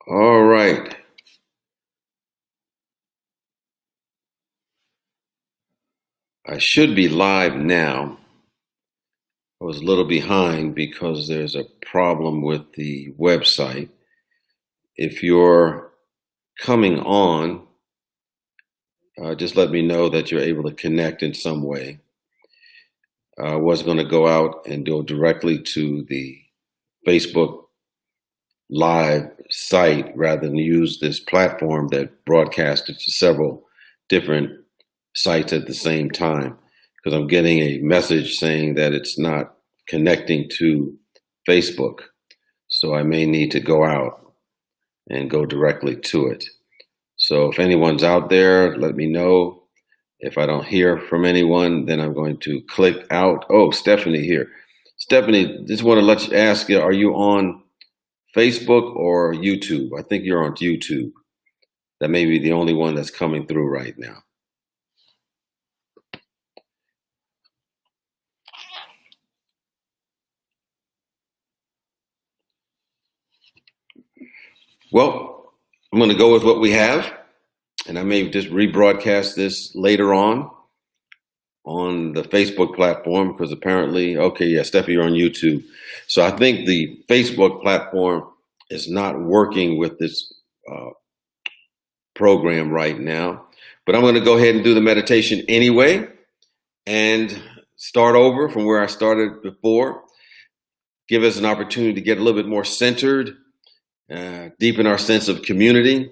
All right. I should be live now. I was a little behind because there's a problem with the website. If you're coming on, just let me know that you're able to connect in some way. I was going to go out and go directly to the Facebook Live site rather than use this platform that broadcasted to several different sites at the same time, because I'm getting a message saying that it's not connecting to Facebook. So I may need to go out and go directly to it. So if anyone's out there, let me know. If I don't hear from anyone, then I'm going to click out. Oh, Stephanie here. Stephanie, just want to let you ask you, are you on Facebook or YouTube? I think you're on YouTube. That may be the only one that's coming through right now. Well, I'm going to go with what we have, and I may just rebroadcast this later on the Facebook platform, because apparently, okay, yeah, Steffi, you're on YouTube. So I think the Facebook platform is not working with this program right now, but I'm going to go ahead and do the meditation anyway and start over from where I started before. Give us an opportunity to get a little bit more centered, deepen our sense of community,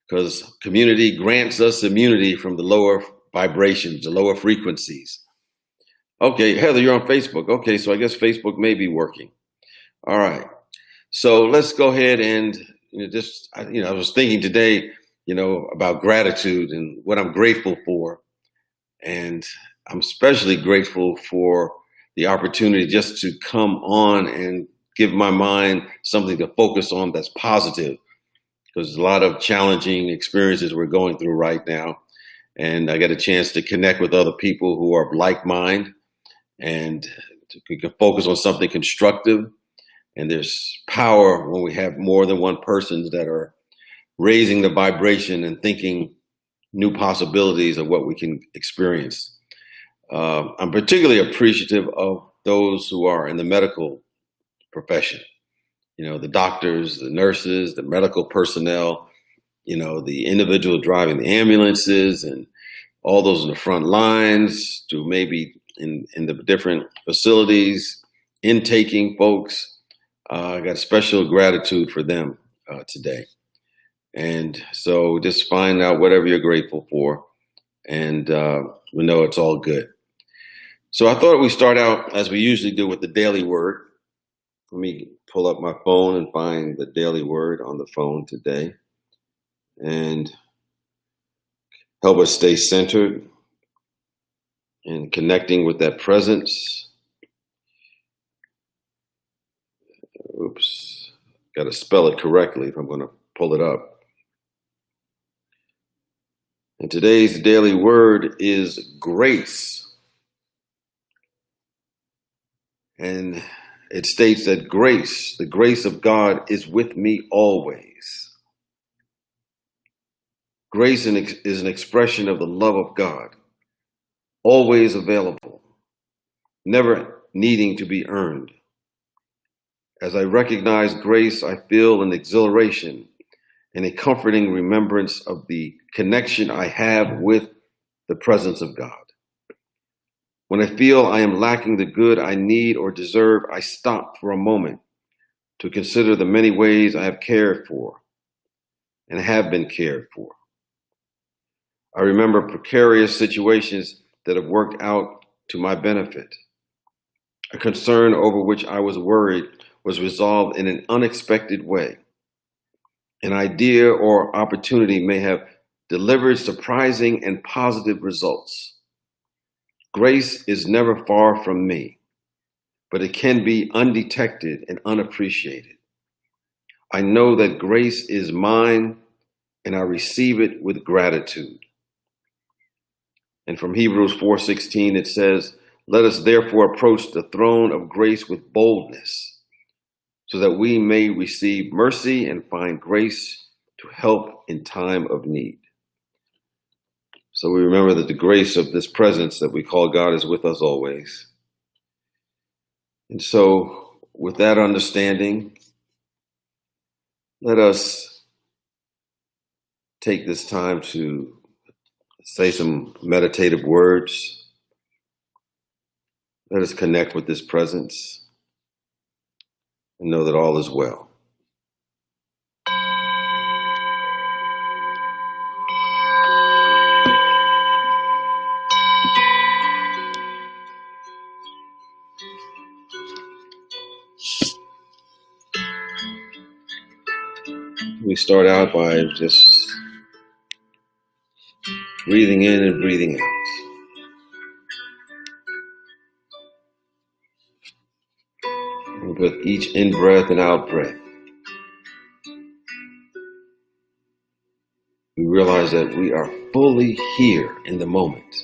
because community grants us immunity from the lower vibrations, the lower frequencies. Okay, Heather, you're on Facebook. Okay, so I guess Facebook may be working. All right, so let's go ahead and I was thinking today, about gratitude and what I'm grateful for, and I'm especially grateful for the opportunity just to come on and give my mind something to focus on that's positive, because there's a lot of challenging experiences we're going through right now. And I get a chance to connect with other people who are like mind, and we can focus on something constructive. And there's power when we have more than one person that are raising the vibration and thinking new possibilities of what we can experience. I'm particularly appreciative of those who are in the medical profession. The doctors, the nurses, the medical personnel, the individual driving the ambulances, and all those in the front lines, to maybe in the different facilities, intaking folks. I got special gratitude for them today. And so just find out whatever you're grateful for, and we know it's all good. So I thought we'd start out as we usually do with the daily word. Let me pull up my phone and find the daily word on the phone today, and help us stay centered and connecting with that presence. Oops, got to spell it correctly if I'm going to pull it up. And today's daily word is grace. And it states that grace, the grace of God, is with me always. Grace is an expression of the love of God, always available, never needing to be earned. As I recognize grace, I feel an exhilaration and a comforting remembrance of the connection I have with the presence of God. When I feel I am lacking the good I need or deserve, I stop for a moment to consider the many ways I have cared for and have been cared for. I remember precarious situations that have worked out to my benefit. A concern over which I was worried was resolved in an unexpected way. An idea or opportunity may have delivered surprising and positive results. Grace is never far from me, but it can be undetected and unappreciated. I know that grace is mine, and I receive it with gratitude. And from Hebrews 4:16, it says, "Let us therefore approach the throne of grace with boldness, so that we may receive mercy and find grace to help in time of need. So we remember that the grace of this presence that we call God is with us always. And so with that understanding, let us take this time to say some meditative words. Let us connect with this presence and know that all is well. We start out by just breathing in and breathing out. And with each in-breath and out-breath, we realize that we are fully here in the moment.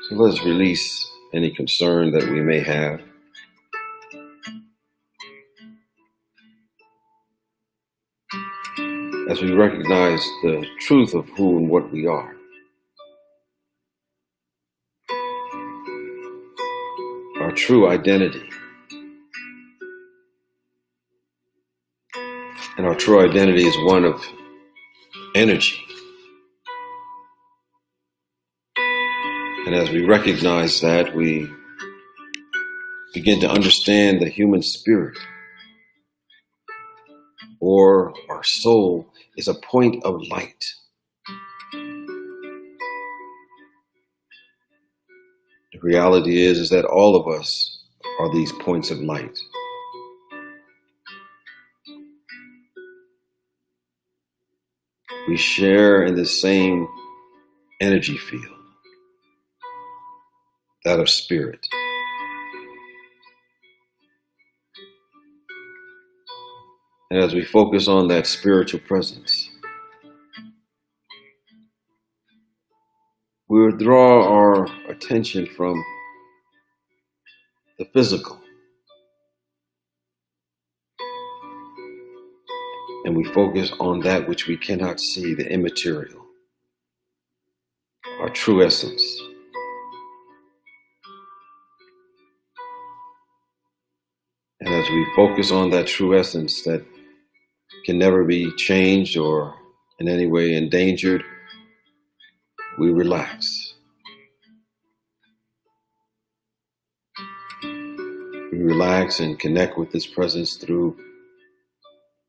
So let's release any concern that we may have. As we recognize the truth of who and what we are. Our true identity. And our true identity is one of energy. And as we recognize that, we begin to understand the human spirit, or our soul, is a point of light. The reality is that all of us are these points of light. We share in the same energy field, that of spirit. And as we focus on that spiritual presence, we withdraw our attention from the physical. And we focus on that which we cannot see, the immaterial, our true essence. And as we focus on that true essence that can never be changed or in any way endangered, we relax. We relax and connect with this presence through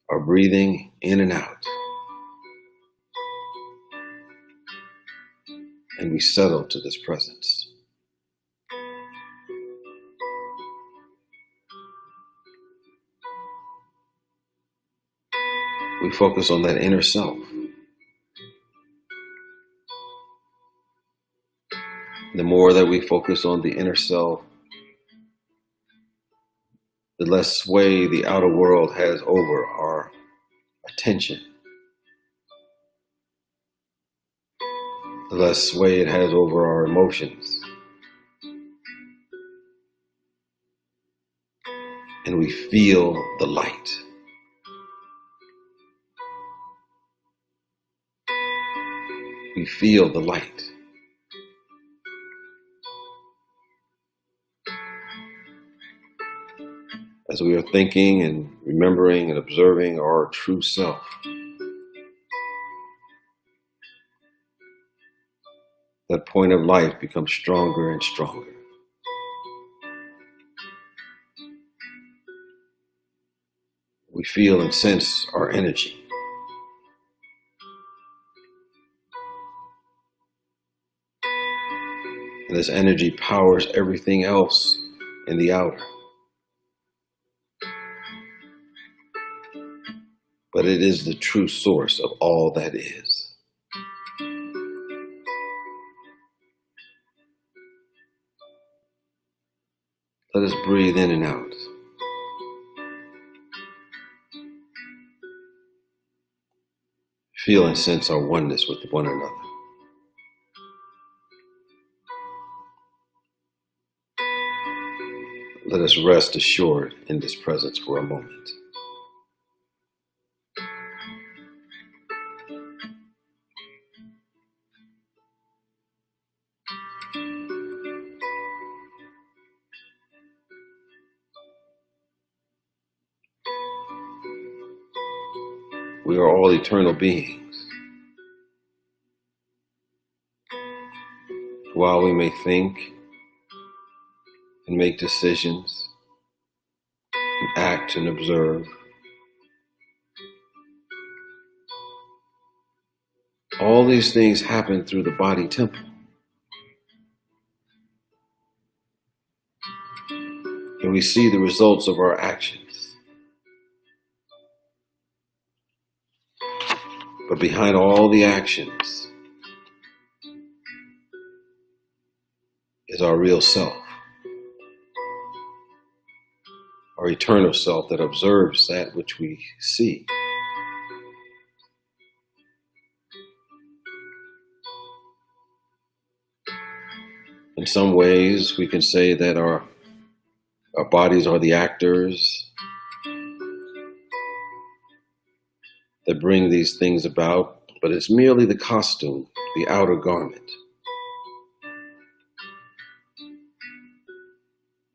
our breathing in and out. And we settle to this presence. We focus on that inner self. The more that we focus on the inner self, the less sway the outer world has over our attention. The less sway it has over our emotions. And we feel the light. We feel the light. As we are thinking and remembering and observing our true self. That point of light becomes stronger and stronger. We feel and sense our energy. And this energy powers everything else in the outer. But it is the true source of all that is. Let us breathe in and out. Feel and sense our oneness with one another. Let us rest assured in this presence for a moment. We are all eternal beings. While we may think and make decisions and act and observe, all these things happen through the body temple. And we see the results of our actions. But behind all the actions is our real self, our eternal self that observes that which we see. In some ways, we can say that our bodies are the actors that bring these things about, but it's merely the costume, the outer garment.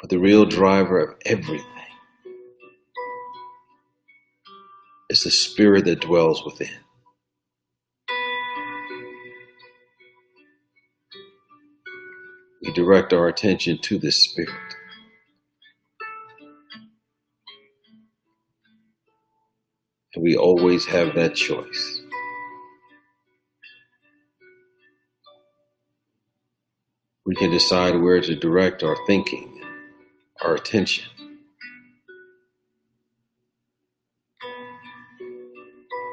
But the real driver of everything is the spirit that dwells within. We direct our attention to this spirit. And we always have that choice. We can decide where to direct our thinking, our attention.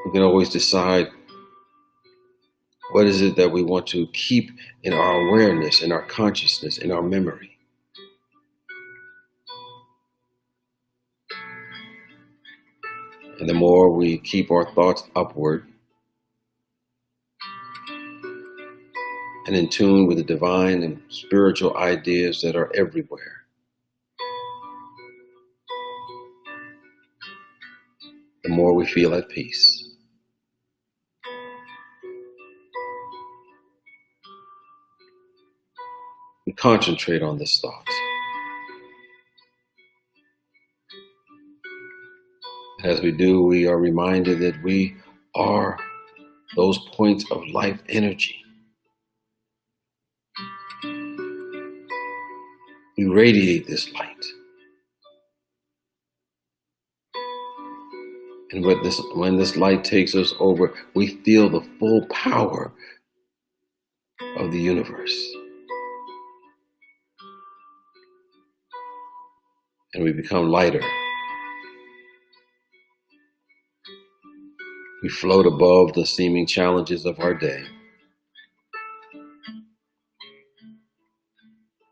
We can always decide what is it that we want to keep in our awareness, in our consciousness, in our memory. And the more we keep our thoughts upward and in tune with the divine and spiritual ideas that are everywhere, the more we feel at peace. We concentrate on this thought. As we do, we are reminded that we are those points of life energy. We radiate this light. And when this light takes us over, we feel the full power of the universe. And we become lighter. We float above the seeming challenges of our day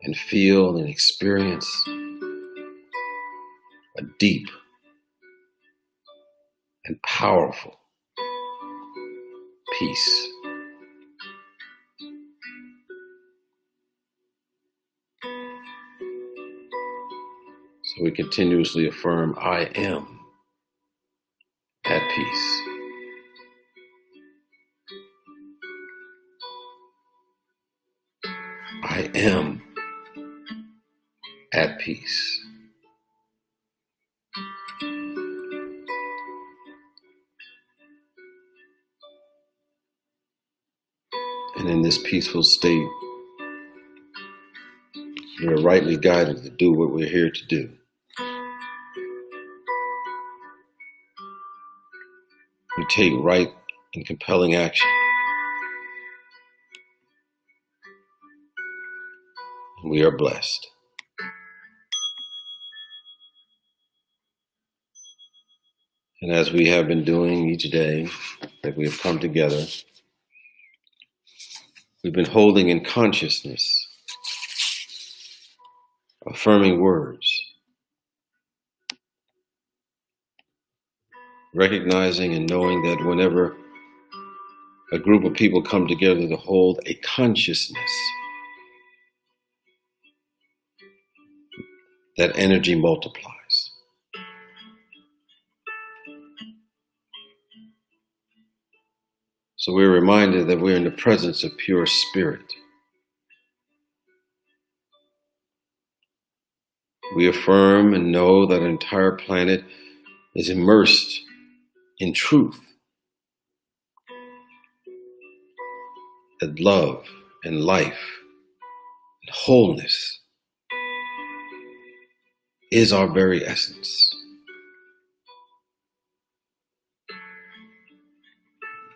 and feel and experience a deep and powerful peace. So we continuously affirm, I am at peace. I am at peace. And in this peaceful state, we are rightly guided to do what we're here to do. We take right and compelling action. And we are blessed. And as we have been doing each day that we have come together, we've been holding in consciousness affirming words, recognizing and knowing that whenever a group of people come together to hold a consciousness, that energy multiplies. So we're reminded that we're in the presence of pure spirit. We affirm and know that our entire planet is immersed in truth, that love and life and wholeness is our very essence.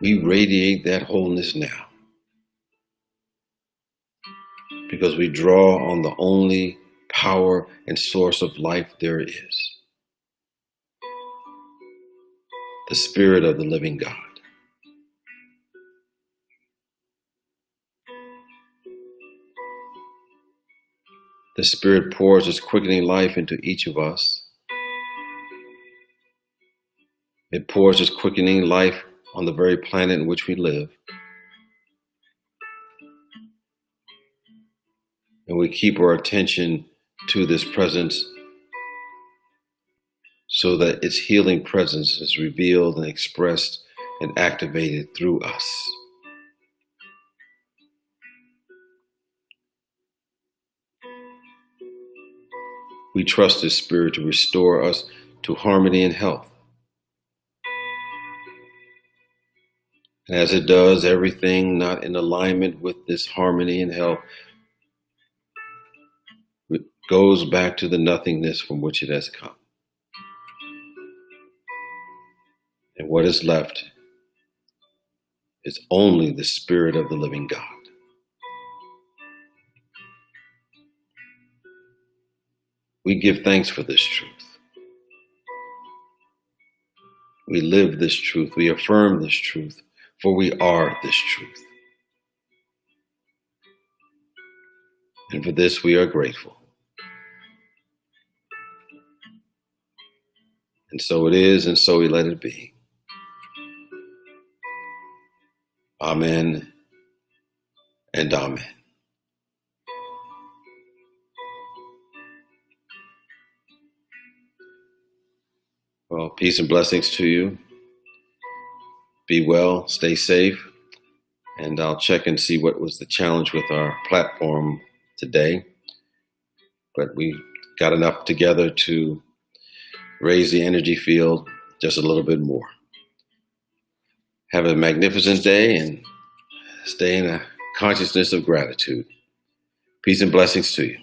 We radiate that wholeness now because we draw on the only power and source of life there is, the Spirit of the living God. The Spirit pours its quickening life into each of us. It pours its quickening life on the very planet in which we live. And we keep our attention to this presence so that its healing presence is revealed and expressed and activated through us. We trust this Spirit to restore us to harmony and health. And as it does, everything not in alignment with this harmony and health goes back to the nothingness from which it has come. And what is left is only the Spirit of the living God. We give thanks for this truth. We live this truth. We affirm this truth, for we are this truth. And for this we are grateful. And so it is, and so we let it be. Amen and amen. Well, peace and blessings to you. Be well, stay safe, and I'll check and see what was the challenge with our platform today. But we got enough together to raise the energy field just a little bit more. Have a magnificent day and stay in a consciousness of gratitude. Peace and blessings to you.